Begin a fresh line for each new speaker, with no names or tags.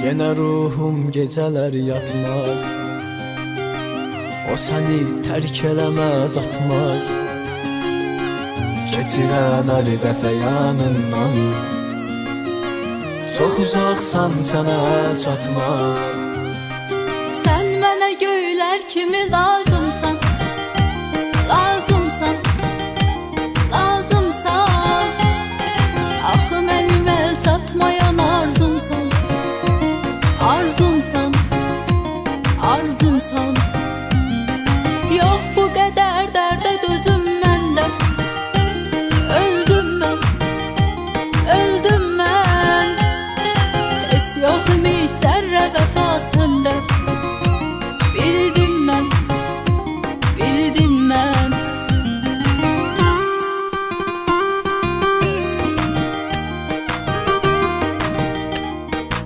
Yenə ruhum gecələr yatmaz, o səni tərk eləməz, atmaz. Keçirəm hər dəfə yanından, çox uzaqsan sənə əl çatmaz.
Sən mənə göylər kimi lazımsan, lazımsan, lazımsan. Axı mənim əl çatmayan arzumsan, arzumsan, arzumsan. Yox bu qədər dərdə dözüm məndə, öldüm mən, öldüm mən. Heç yox